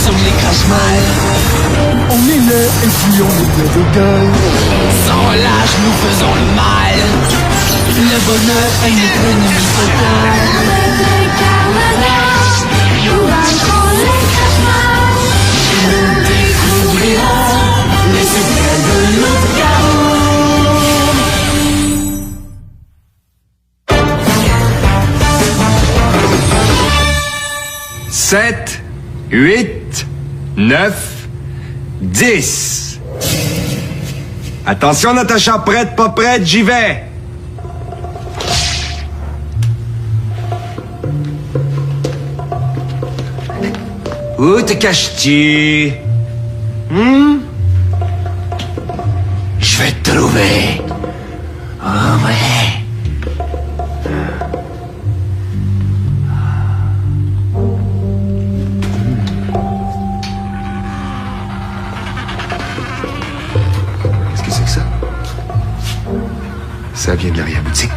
on les crache mal. On est laid et puis on est plein d'orgueil. Sans relâche, nous faisons le mal. Le bonheur est notre ennemi total. Nous vaincrons les cauchemars. Nous découvrirons les secrets de notre chaos. 7, 8, 9, 10. Attention, Natacha, prête, pas prête, j'y vais. Où te caches-tu? Je vais te trouver. Oh ouais. Qu'est-ce que c'est que ça? Ça vient de l'arrière-boutique.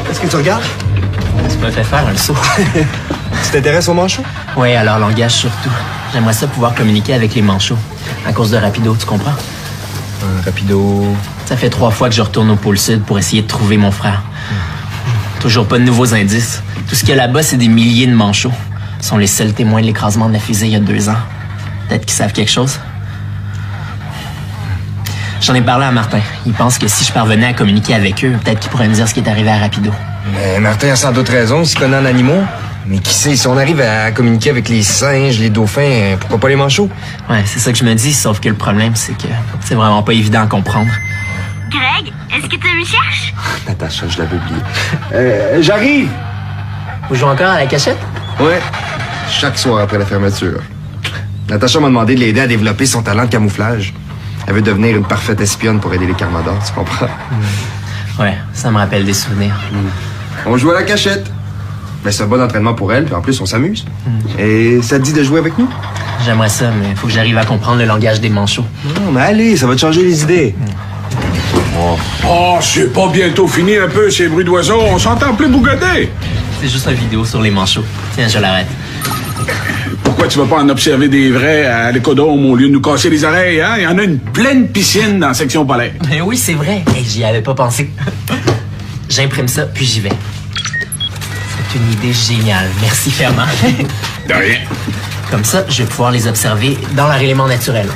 Qu'est-ce que tu regardes? Tu m'as fait faire un saut. Tu t'intéresses aux manchots? Oui, alors langage surtout. J'aimerais ça pouvoir communiquer avec les manchots. À cause de Rapido, tu comprends? Rapido... Ça fait 3 fois que je retourne au pôle Sud pour essayer de trouver mon frère. Toujours pas de nouveaux indices. Tout ce qu'il y a là-bas, c'est des milliers de manchots. Ils sont les seuls témoins de l'écrasement de la fusée il y a 2 ans. Peut-être qu'ils savent quelque chose. J'en ai parlé à Martin. Il pense que si je parvenais à communiquer avec eux, peut-être qu'il pourrait me dire ce qui est arrivé à Rapido. Mais Martin a sans doute raison, il se connaît en animaux. Mais qui sait, si on arrive à communiquer avec les singes, les dauphins, pourquoi pas les manchots? Ouais, c'est ça que je me dis, sauf que le problème, c'est que c'est vraiment pas évident à comprendre. Greg, est-ce que tu me cherches? Natacha, je l'avais oublié. J'arrive! Vous jouez encore à la cachette? Ouais, chaque soir après la fermeture. Natacha m'a demandé de l'aider à développer son talent de camouflage. Elle veut devenir une parfaite espionne pour aider les Carmadors, tu comprends? Ouais, ça me rappelle des souvenirs. On joue à la cachette. Mais c'est un bon entraînement pour elle, puis en plus, on s'amuse. Et ça te dit de jouer avec nous? J'aimerais ça, mais faut que j'arrive à comprendre le langage des manchots. Non, mais allez, ça va te changer les idées. Oh, c'est pas bientôt fini un peu ces bruits d'oiseaux? On s'entend plus bougoder. C'est juste une vidéo sur les manchots. Tiens, je l'arrête. Pourquoi tu vas pas en observer des vrais à l'écodome au lieu de nous casser les oreilles, hein? Il y en a une pleine piscine dans la section polaire. Mais oui, c'est vrai. Hey, j'y avais pas pensé. J'imprime ça, puis j'y vais. C'est une idée géniale. Merci, Fernand. De rien. Comme ça, je vais pouvoir les observer dans leur élément naturel.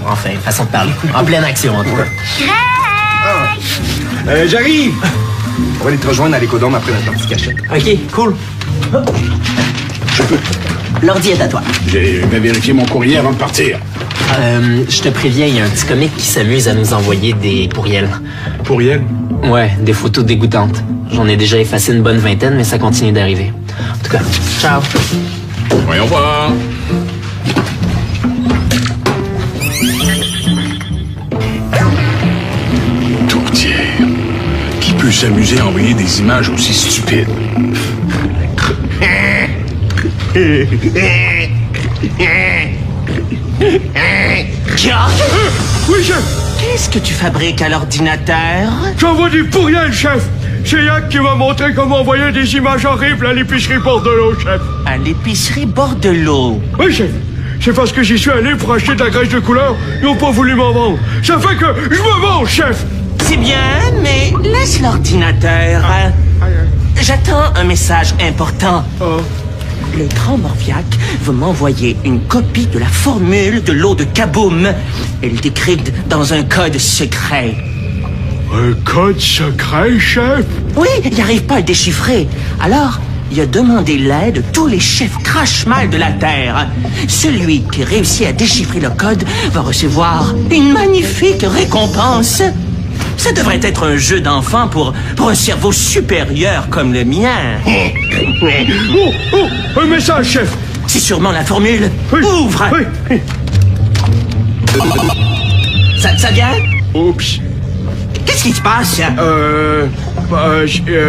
Enfin, façon de parler. En pleine action, en tout cas. J'arrive! On va aller te rejoindre à l'écodome après notre partie cachette. OK, cool. L'ordi est à toi. Je vais vérifier mon courrier avant de partir. Je te préviens, il y a un petit comique qui s'amuse à nous envoyer des courriels. Courriel? Ouais, des photos dégoûtantes. J'en ai déjà effacé une bonne vingtaine, mais ça continue d'arriver. En tout cas, ciao. Voyons voir. Tourtière. Qui peut s'amuser à envoyer des images aussi stupides? Oui, chef! Qu'est-ce que tu fabriques à l'ordinateur? J'envoie du pourriel, chef! C'est Yann qui m'a montré comment envoyer des images horribles à l'épicerie Bordelot, chef. À l'épicerie Bordelot. Oui, chef. C'est parce que j'y suis allé pour acheter de la graisse de couleur. Ils n'ont pas voulu m'en vendre. Ça fait que je me vends, chef! C'est bien, mais laisse l'ordinateur. J'attends un message important. Le Grand Morviac veut m'envoyer une copie de la formule de l'eau de Kaboom. Elle est décrite dans un code secret. Un code secret, chef? Oui, il n'arrive pas à le déchiffrer. Alors, il a demandé l'aide de tous les chefs crache-mal de la Terre. Celui qui réussit à déchiffrer le code va recevoir une magnifique récompense. Ça devrait être un jeu d'enfant pour un cerveau supérieur comme le mien. Un message, chef! C'est sûrement la formule. Oui. Ouvre! Oui. Ça vient? Oups. Qu'est-ce qui se passe?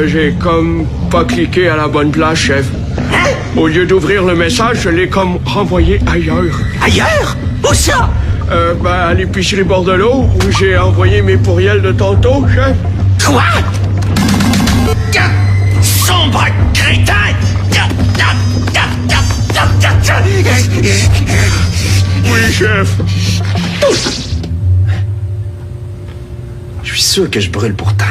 J'ai comme pas cliqué à la bonne place, chef. Hein? Au lieu d'ouvrir le message, je l'ai comme renvoyé ailleurs. Ailleurs? Où ça? À l'épicerie Bordelot, où j'ai envoyé mes pourriels de tantôt, chef. Quoi? Sombre crétin! chef. Je suis sûr que je brûle pourtant.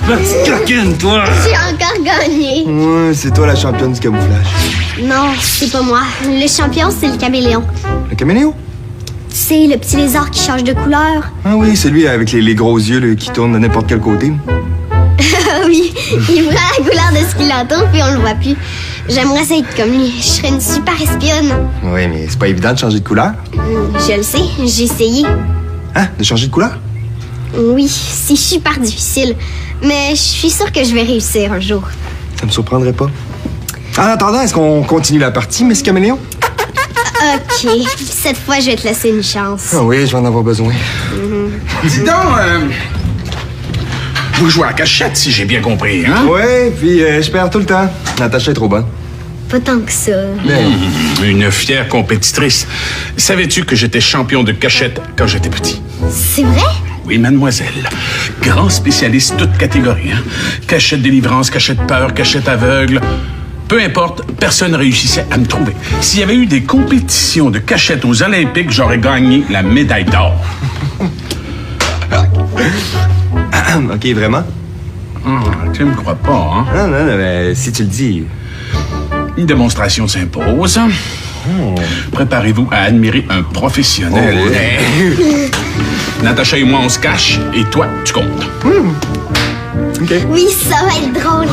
Ma petite coquine, toi! J'ai encore gagné. Ouais, c'est toi la championne du camouflage. Non, c'est pas moi. Le champion, c'est le caméléon. Le caméléon? Tu sais, le petit lézard qui change de couleur. Ah oui, celui avec les gros yeux là, qui tournent de n'importe quel côté. Ah oui, il prend la couleur de ce qu'il entend, puis on le voit plus. J'aimerais ça être comme lui. Je serais une super espionne. Oui, mais c'est pas évident de changer de couleur. Je le sais, j'ai essayé. Hein? De changer de couleur? Oui, c'est super difficile. Mais je suis sûre que je vais réussir un jour. Ça me surprendrait pas. En attendant, est-ce qu'on continue la partie, Miss Caméléon? Ok, cette fois, je vais te laisser une chance. Ah oui, je vais en avoir besoin. Dis donc, vous jouez à la cachette, si j'ai bien compris, hein? Ouais, puis je perds tout le temps. Natacha est trop bonne. Pas tant que ça. Une fière compétitrice. Savais-tu que j'étais champion de cachette quand j'étais petit? C'est vrai? Oui, mademoiselle. Grand spécialiste, toute catégorie. Hein? Cachette délivrance, cachette peur, cachette aveugle. Peu importe, personne ne réussissait à me trouver. S'il y avait eu des compétitions de cachette aux Olympiques, j'aurais gagné la médaille d'or. OK, vraiment? Tu me crois pas, hein? Non, non, non, mais si tu le dis. Une démonstration s'impose. Préparez-vous à admirer un professionnel. Oh, oui. Natacha et moi, on se cache, et toi, tu comptes. OK. Oui, ça va être drôle.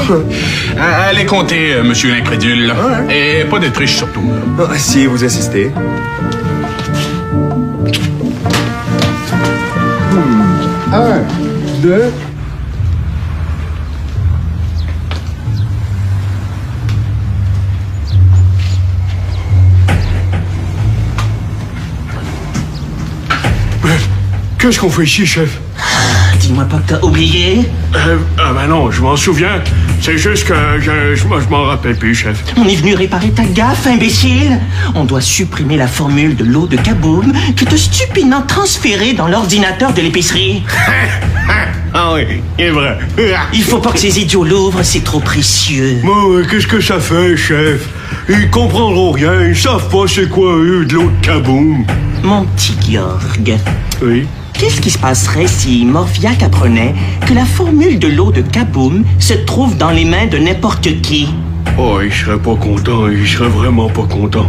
Allez compter, monsieur l'incrédule. Et pas de triche, surtout. Ah, si vous assistez. Un, deux. Qu'est-ce qu'on fait ici, chef? Dis-moi pas que t'as oublié. Ah ben non, je m'en souviens. C'est juste que je m'en rappelle plus, chef. On est venu réparer ta gaffe, imbécile. On doit supprimer la formule de l'eau de Kaboom que t'as stupidement transférée dans l'ordinateur de l'épicerie. Ah oui, il est vrai. Il faut pas que ces idiots l'ouvrent, c'est trop précieux. Bon, qu'est-ce que ça fait, chef? Ils comprendront rien, ils savent pas c'est quoi, eux, de l'eau de Kaboom. Mon petit Georg, Oui? qu'est-ce qui se passerait si Morviac apprenait que la formule de l'eau de Kaboom se trouve dans les mains de n'importe qui? Oh, il serait pas content, il serait vraiment pas content.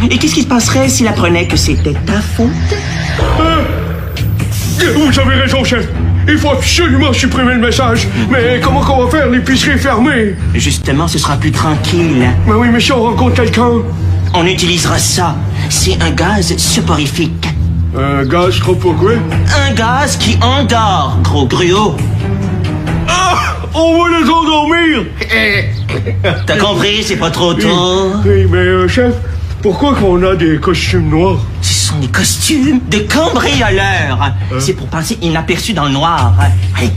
Et qu'est-ce qui se passerait s'il apprenait que c'était ta faute? Vous avez raison, chef. Il faut absolument supprimer le message. Mais comment qu'on va faire? L'épicerie est fermée. Justement, ce sera plus tranquille. Mais oui, mais si on rencontre quelqu'un... On utilisera ça. C'est un gaz soporifique. Un gaz trop pour quoi? Un gaz qui endort, gros gruau. Ah! On va les endormir! T'as compris, c'est pas trop tôt. Oui, mais chef, pourquoi qu'on a des costumes noirs? Ce sont des costumes de cambrioleurs. C'est pour passer inaperçu dans le noir. Hey.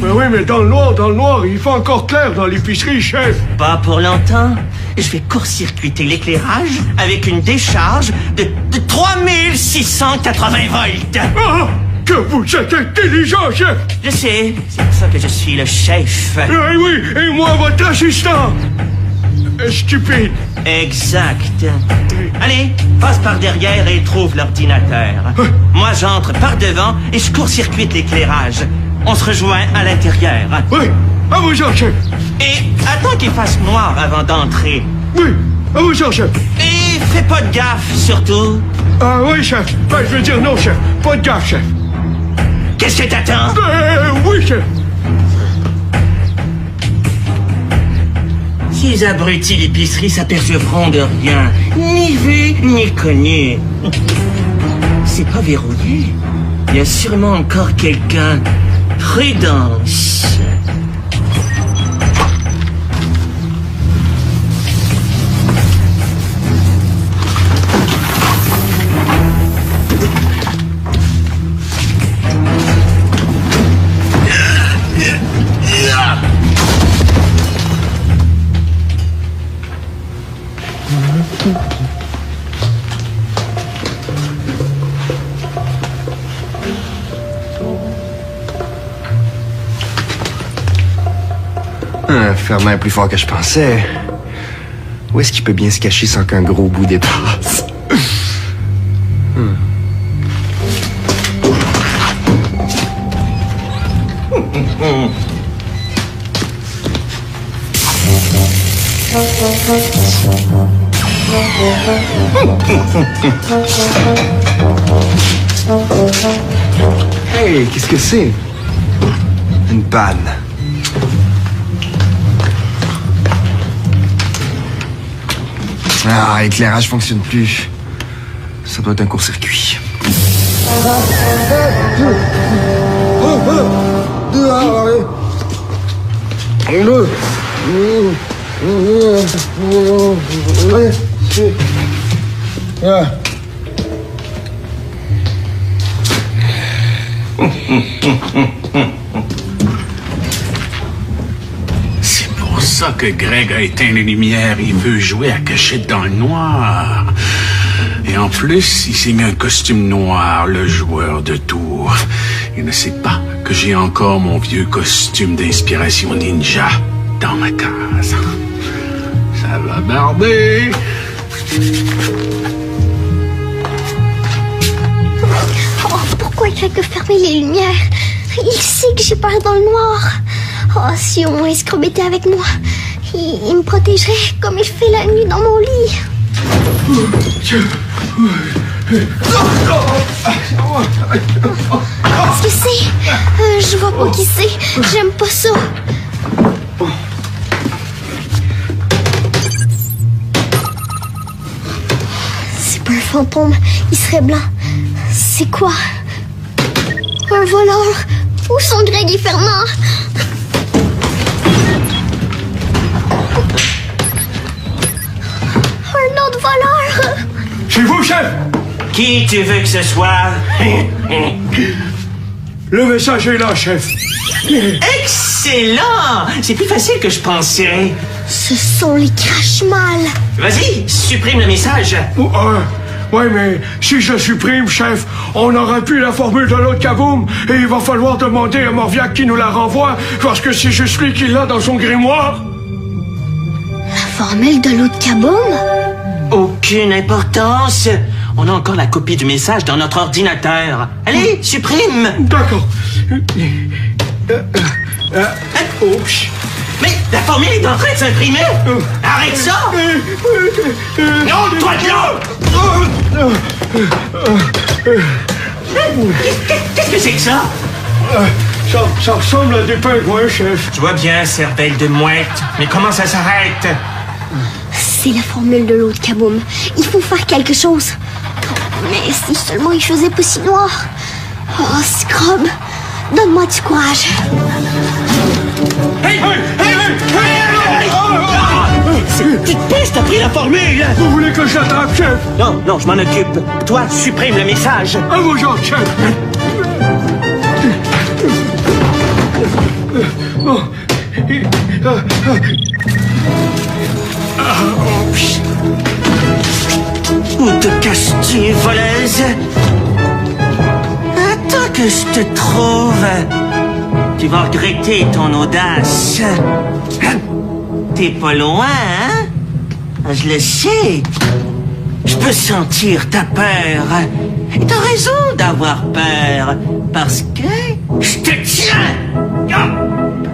Ben oui, mais dans le noir, il fait encore clair dans l'épicerie, chef. Pas pour longtemps. Je vais court-circuiter l'éclairage avec une décharge de 3680 volts. Ah! Que vous êtes intelligent, chef! Je sais, c'est pour ça que je suis le chef. Oui, oui, et moi, votre assistant! Stupide. Exact. Allez, passe par derrière et trouve l'ordinateur. Moi, j'entre par devant et je court-circuite l'éclairage. On se rejoint à l'intérieur. Oui, à vos ordres, chef. Et attends qu'il fasse noir avant d'entrer. Oui, à vos ordres, chef. Et fais pas de gaffe, surtout. Ah oui, chef. Ben, je veux dire non, chef. Pas de gaffe, chef. Qu'est-ce que t'attends? Oui, chef. Ces abrutis d'épicerie s'apercevront de rien. Ni vu, ni connu. C'est pas verrouillé. Il y a sûrement encore quelqu'un. Prudence. Fernand est plus fort que je pensais. Où est-ce qu'il peut bien se cacher sans qu'un gros bout dépasse? Hey, qu'est-ce que c'est? Une panne. Ah, l'éclairage fonctionne plus. Ça doit être un court-circuit. C'est pour ça que Greg a éteint les lumières. Il veut jouer à cachette dans le noir. Et en plus, il s'est mis un costume noir, le joueur de tour. Il ne sait pas que j'ai encore mon vieux costume d'inspiration ninja dans ma case. Ça va barder. Oh, pourquoi Greg a fermé les lumières? Il sait que j'ai peur dans le noir. Oh, si au moins Scrub était avec moi, il me protégerait comme il fait la nuit dans mon lit. Qu'est-ce que c'est? Je vois pas qui c'est. J'aime pas ça. C'est pas un fantôme. Il serait blanc. C'est quoi? Un voleur? Où sont Greg et Fernand? Un autre voleur? C'est vous, chef? Qui tu veux que ce soit? Le message est là, chef. Excellent! C'est plus facile que je pensais. Ce sont les Crashmal. Vas-y, supprime le message. Ouais, mais si je supprime, chef, on n'aura plus la formule de l'autre Kaboom et il va falloir demander à Morviac qui nous la renvoie parce que c'est juste lui qui l'a dans son grimoire. La formule de l'autre Kaboom? Aucune importance. On a encore la copie du message dans notre ordinateur. Allez, supprime. D'accord. Oups. Mais la formule est en train de s'imprimer. Arrête ça. Non, toi de là. Qu'est-ce que c'est que ça? Ça ressemble à des pingouins, chef. Je vois bien, cervelle de mouette. Mais comment ça s'arrête? C'est la formule de l'autre Kaboom. Il faut faire quelque chose. Mais si seulement il faisait pas si noir. Oh, Scrub, donne-moi du courage. Hey! Cette petite peste a pris la formule! Vous voulez que je l'attrape, chef? Non, je m'en occupe. Toi, supprime le message. À vos gens, chef. Où te caches-tu, voleuse? Attends que je te trouve. Tu vas regretter ton audace. T'es pas loin, hein? Je le sais. Je peux sentir ta peur. Et t'as raison d'avoir peur. Parce que je te tiens.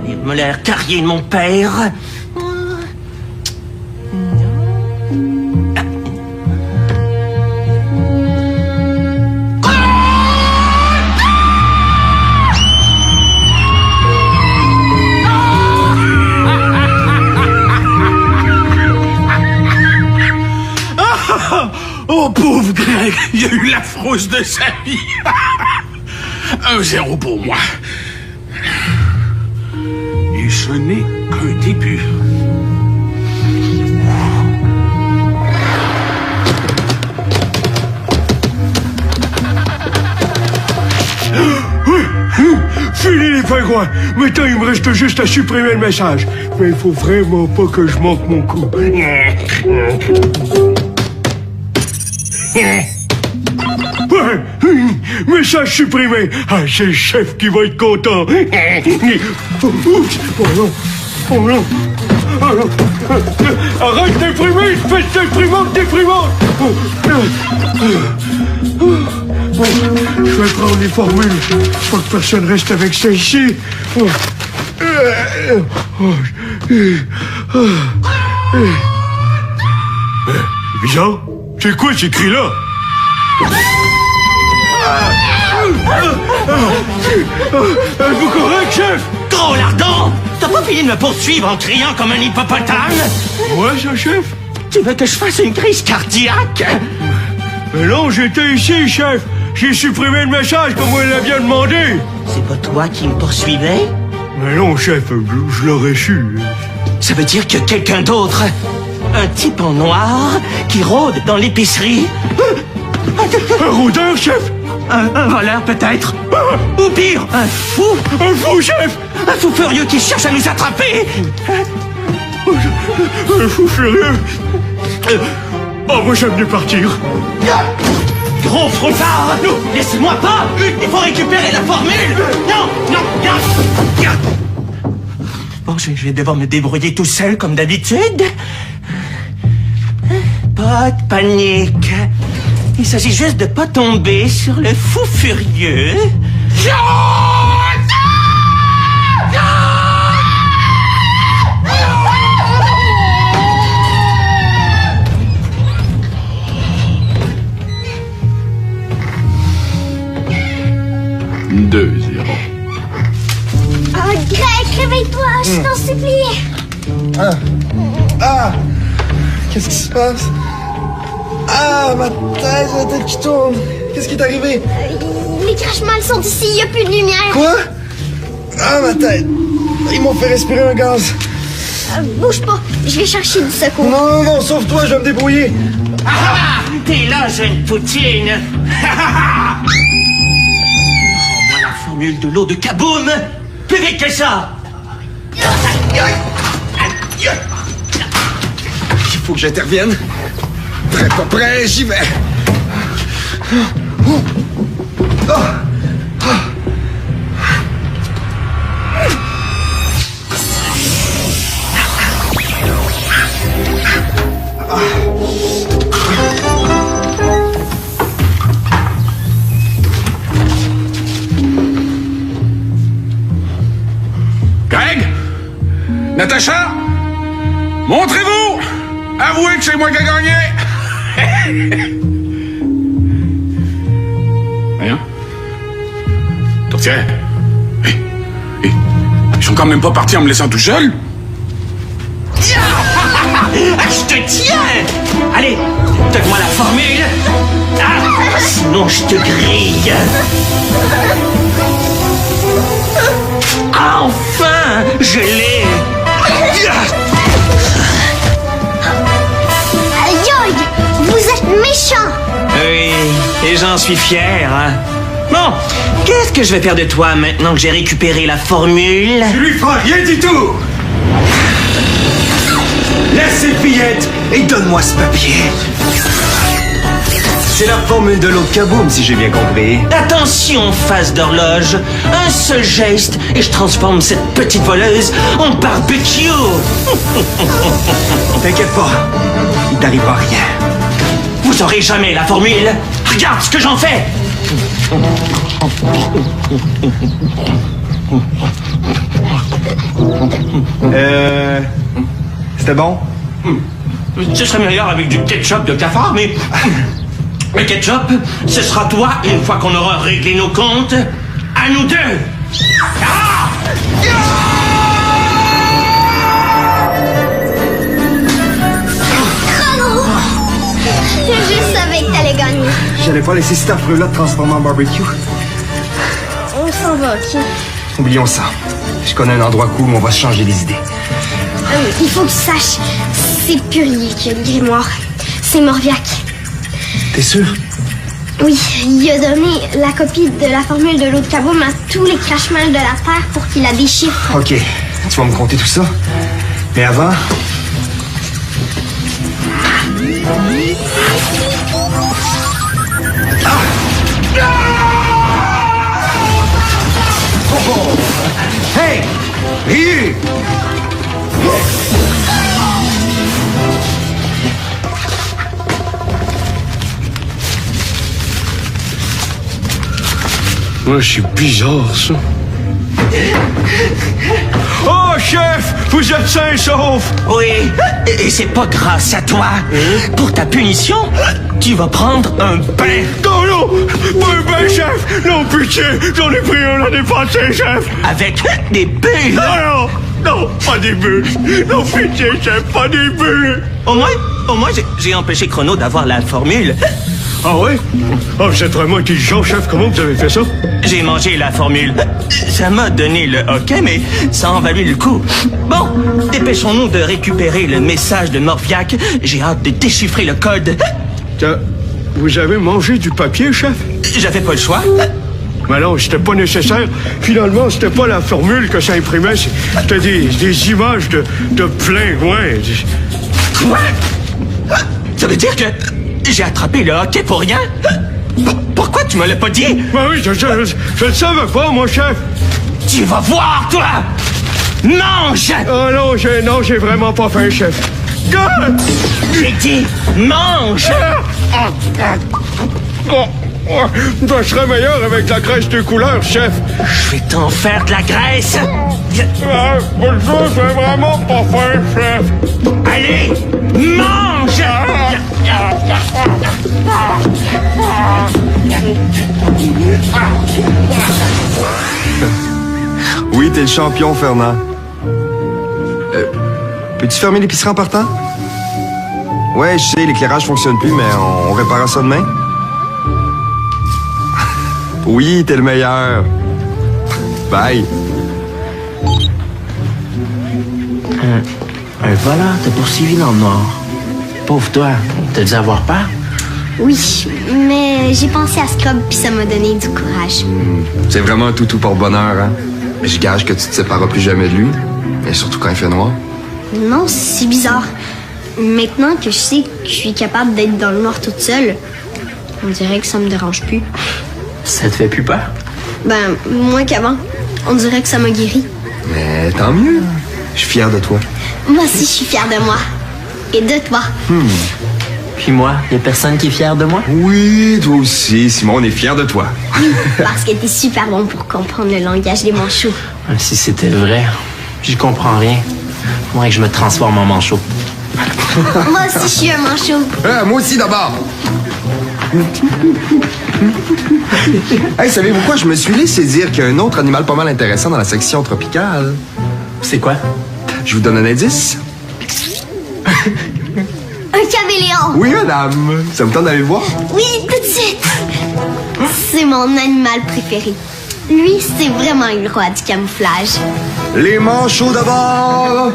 Il me l'air carrier de mon père. Oh, pauvre Greg, il a eu la frousse de sa vie. 1-0 pour moi. Et ce n'est qu'un début. Fini les pingouins. Maintenant, il me reste juste à supprimer le message. Mais il faut vraiment pas que je manque mon coup. Ouais, message supprimé. Ah, c'est le chef qui va être content. Oups, oh non, oh non. Arrête d'imprimer, espèce déprimante. Je vais prendre les formules. Faut que personne reste avec ça ici. Bizarre. C'est quoi ces cris-là? Êtes-vous correct, chef? Gros lardon! T'as pas fini de me poursuivre en criant comme un hippopotame? Ouais, ça, chef? Tu veux que je fasse une crise cardiaque? Mais non, j'étais ici, chef. J'ai supprimé le message comme vous l'aviez demandé. C'est pas toi qui me poursuivais? Mais non, chef, je l'aurais su. Ça veut dire qu'il y a quelqu'un d'autre? Un type en noir qui rôde dans l'épicerie? Un rôdeur, chef? Un voleur, peut-être? Ou pire, un fou? Un fou, chef? Un fou furieux qui cherche à nous attraper? Un fou furieux? Oh, moi, j'aime mieux partir. Gros frottard! Laisse-moi pas! Il faut récupérer la formule! Non! Bon, je vais devoir me débrouiller tout seul, comme d'habitude. Pas de panique. Il s'agit juste de pas tomber sur le fou furieux. Oh, Greg, réveille-toi, je t'en supplie. Qu'est-ce qui se passe? Ah, ma tête, la tête qui tourne. Qu'est-ce qui est arrivé? Les crash-mâles sont ici, il n'y a plus de lumière. Quoi? Ah, ma tête. Ils m'ont fait respirer un gaz. Bouge pas, je vais chercher du secours. Non, sauve-toi, je vais me débrouiller. Ah! T'es là, jeune poutine! Rends-moi la formule de l'eau de Kaboom! Plus vite que ça! Il faut que j'intervienne. Prêt, pas prêt, j'y vais. Greg? Natacha? Montrez-vous! Avouez que c'est moi qui ai gagné! Rien? Tourtière? Ils sont quand même pas partis en me laissant tout seul? Je te tiens! Allez, donne-moi la formule! Sinon je te grille! Enfin! Je l'ai! Yoï, vous êtes méchant. Oui, et j'en suis fier, hein? Bon, qu'est-ce que je vais faire de toi maintenant que j'ai récupéré la formule? Tu lui feras rien du tout. Laisse cette fillette et donne-moi ce papier. C'est la formule de l'eau de Kaboom, si j'ai bien compris. Attention, face d'horloge. Un seul geste et je transforme cette petite voleuse en barbecue. T'inquiète pas, il t'arrivera rien. Vous aurez jamais la formule. Regarde ce que j'en fais. C'était bon? Ce serait meilleur avec du ketchup de cafard, mais... Le ketchup, ce sera toi une fois qu'on aura réglé nos comptes. À nous deux. Je savais que t'allais gagner. J'allais pas laisser cet affreux-là te transformer en barbecue. On s'en va, ok? Oublions ça. Je connais un endroit cool où on va se changer les idées. Il faut que tu saches, c'est Purlier qui a le grimoire. C'est Morviac. T'es sûr? Oui, il a donné la copie de la formule de l'eau de Kaboom à tous les crash-mal de la Terre pour qu'il la déchiffre. OK, tu vas me conter tout ça. Mais avant... Hey! Ryu! Ouais, c'est bizarre, ça. Oh, chef! Vous êtes sain et sauf! Oui, et c'est pas grâce à toi. Pour ta punition, tu vas prendre un bain. Non, non! Pas un bain, chef! Non, pitié! J'en ai pris un l'année passée, chef! Avec des bulles. Non, non! Non, pas des bulles! Non, pitié, chef, pas des bulles! Au moins, j'ai empêché Chrono d'avoir la formule. Ah ouais? Oh, vous êtes vraiment intelligent, chef. Comment vous avez fait ça? J'ai mangé la formule. Ça m'a donné le hockey, mais ça en valut le coup. Bon, dépêchons-nous de récupérer le message de Morviac. J'ai hâte de déchiffrer le code. Vous avez mangé du papier, chef? J'avais pas le choix. Mais non, c'était pas nécessaire. Finalement, c'était pas la formule que ça imprimait. C'était des images de pingouins. Quoi? Ça veut dire que j'ai attrapé le hockey pour rien? Pourquoi tu me l'as pas dit? Ben oui, je le savais pas, mon chef. Tu vas voir, toi! Mange! Oh non, j'ai vraiment pas faim, chef. J'ai dit, mange! Ça serait meilleur avec de la graisse de couleur, chef. Je vais t'en faire de la graisse! Bonjour, j'ai vraiment pas faim, chef. Allez, mange! Oui, t'es le champion, Fernand. Peux-tu fermer l'épicerie en partant? Ouais, je sais, l'éclairage fonctionne plus, mais on réparera ça demain. Oui, t'es le meilleur. Bye. Un voleur t'a poursuivi dans le noir. Pauvre toi, t'as dû avoir peur? Oui, mais j'ai pensé à Scrub puis ça m'a donné du courage. C'est vraiment un toutou pour bonheur, hein? Je gage que tu te sépareras plus jamais de lui. Et surtout quand il fait noir. Non, c'est bizarre. Maintenant que je sais que je suis capable d'être dans le noir toute seule, on dirait que ça me dérange plus. Ça te fait plus peur? Ben, moins qu'avant. On dirait que ça m'a guéri. Mais tant mieux. Je suis fier de toi. Moi aussi, je suis fière de moi. Et de toi. Puis moi, y a personne qui est fier de moi? Oui, toi aussi. Simon, on est fier de toi. Parce que t'es super bon pour comprendre le langage des manchots. Si c'était vrai, j'y comprends rien. Faudrait que je me transforme en manchot. Moi aussi, je suis un manchot. Moi aussi, d'abord. Hey, savez-vous quoi? Je me suis laissé dire qu'il y a un autre animal pas mal intéressant dans la section tropicale. C'est quoi? Je vous donne un indice? Un caméléon. Oui, madame. Ça me tente d'aller le voir? Oui, tout de suite. C'est mon animal préféré. Lui, c'est vraiment le roi du camouflage. Les manchots d'abord!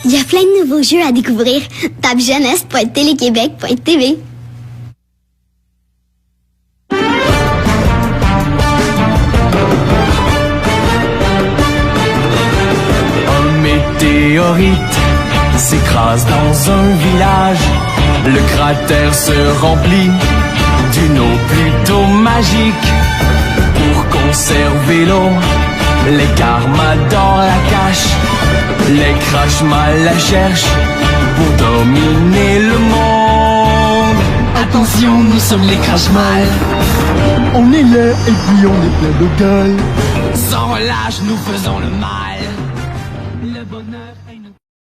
Il y a plein de nouveaux jeux à découvrir. Tape jeunesse.téléquébec.tv. Un météorite s'écrase dans un village. Le cratère se remplit d'une eau plutôt magique. Pour conserver l'eau, les Carmadors la cachent. Les Crashmal la cherchent pour dominer le monde. Attention, nous sommes les Crashmal. On est là et puis on est plein de gueule. Sans relâche, nous faisons le mal.